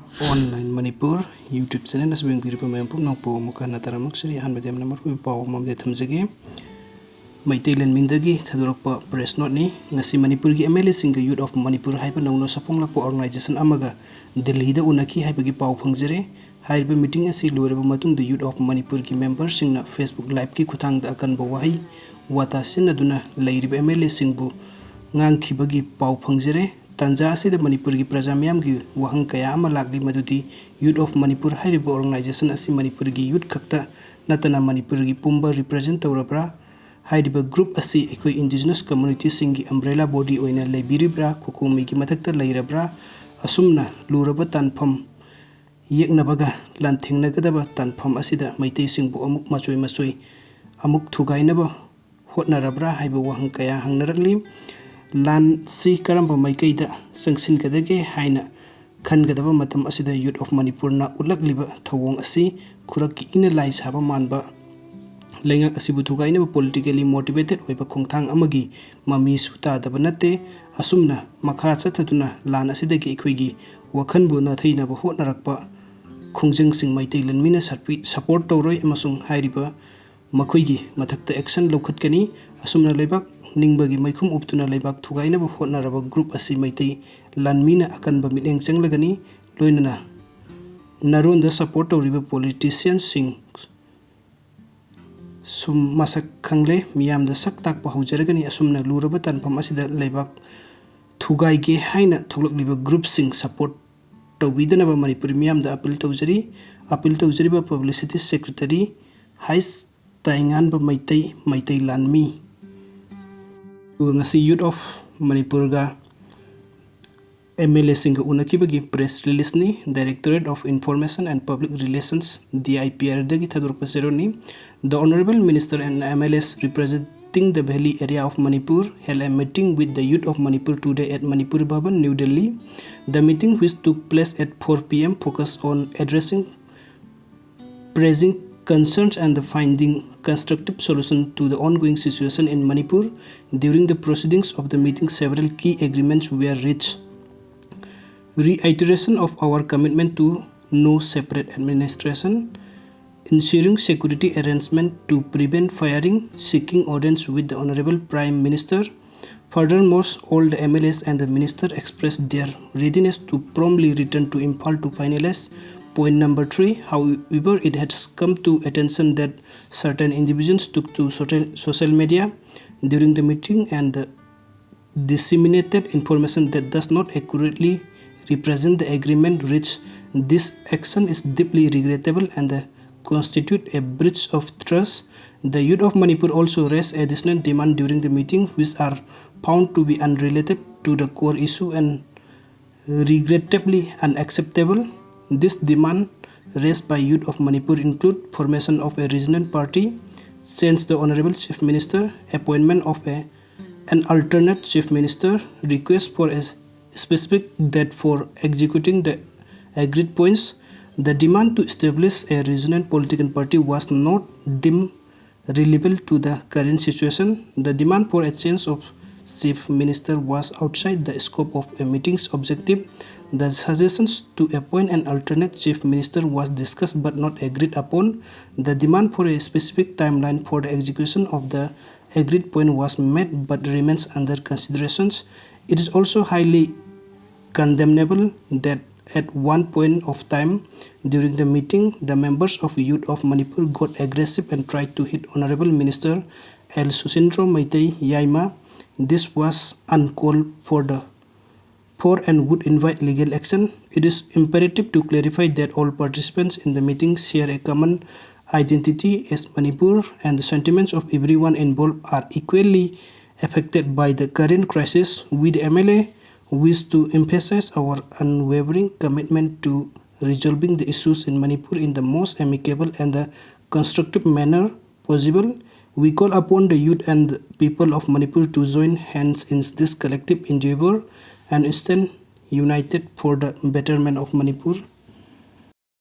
Online Manipur YouTube channel as being beautiful mampum no po mukana taramak sri han badam number ko paw mam de thamjage Meitei Lanmee dagi thadurokpa press note ni ngasi Manipur gi MLA singa Youth of Manipur haiba nongno sapong lakpo organization amaga Delhi da unaki haiba gi paw phangjare haiba meeting asi loreba matung the Youth of Manipur gi members singna Facebook live ki khuthang da akan bo wahi wata sinaduna leiriba MLA singbu ngangkhibagi paw phangjare Tanja asida Manipur gi praja miyam gi wahang kaya ama lagli madudi Youth of Manipur hairiba organization asi Manipur gi youth khakta natana Manipur gi pumba represent tawrabra hairiba group asi ekoi indigenous community singi umbrella body oina lebiribra kokumi gi mathakta leirabra asumna luraba tanpham yeknabaga lanthingnagadaba tanpham asida Meitei singbu amuk machoi amuk thugainaba hotnarabra haiba wahang kaya hangnarakli Lan si karamba Meitei da sangsin kadage haina khangadaba matam asida Youth of Manipur na ulagliba thawong asi khuraki ina lai saba manba lengak asibu thugaina politically motivated oiba khongthang amagi mami suta daba nate asumna makha chathatuna lan asidagi ikhoigi wakhanbu na thaina ba hotnarakpa khongjang sing Meitei Lanmee na support touroi amasung hairiba makoigi mathakta action lokhatkani asumna lebak ningbagi maikhum uptuna lebak thugaina ba hotnaraba group asi Meitei Lanmee na akanba miteng changlagani loinana naron da support toriba politicians sing sum masak khangle miyam da sak tak pa haujaragani asumna luraba tanpham asida lebak thugai ge haina thoglakliba group sing support tawidana ba Manipur miyam da appeal tawjari ba publicity secretary hais taingan ba Meitei Lanmee ngasi Youth of Manipur ga MLA singa unakibagi press release ni Directorate of Information and Public Relations DIPR dagi thadurpa seroni the Honorable Minister and MLAs representing the Valley area of Manipur held a meeting with the Youth of Manipur today at Manipur Bhavan, New Delhi. The meeting, which took place at 4 p.m., focused on addressing pressing concerns and the finding constructive solution to the ongoing situation in Manipur. During the proceedings of the meeting, several key agreements were reached. Reiteration of our commitment to no separate administration, ensuring security arrangement to prevent firing, seeking audience with the Honorable Prime Minister. Furthermore, all the MLAs and the Minister expressed their readiness to promptly return to Imphal to finalize point number 3. However, it has come to attention that certain individuals took to social media during the meeting and disseminated information that does not accurately represent the agreement reached. This action is deeply regrettable and constitute a breach of trust. The Youth of Manipur also raised additional demands during the meeting which are found to be unrelated to the core issue and regrettably unacceptable. This demand raised by Youth of Manipur include formation of a regional party, change the Honorable Chief Minister, appointment of an alternate Chief Minister, request for a specific date for executing the agreed points. The demand to establish a regional political party was not deemed relevant to the current situation. The demand for a change of Chief Minister was outside the scope of a meeting's objective. The suggestions to appoint an alternate Chief Minister was discussed but not agreed upon. The demand for a specific timeline for the execution of the agreed point was met but remains under considerations. It is also highly condemnable that at one point of time during the meeting, the members of Youth of Manipur got aggressive and tried to hit Honorable Minister L. Susindro Meitei Yaima. This was uncalled for and would invite legal action. It is imperative to clarify that all participants in the meeting share a common identity as Manipur, and the sentiments of everyone involved are equally affected by the current crisis. We, the MLA, wish to emphasize our unwavering commitment to resolving the issues in Manipur in the most amicable and the constructive manner possible. We call upon the youth and the people of Manipur to join hands in this collective endeavor and stand united for the betterment of Manipur.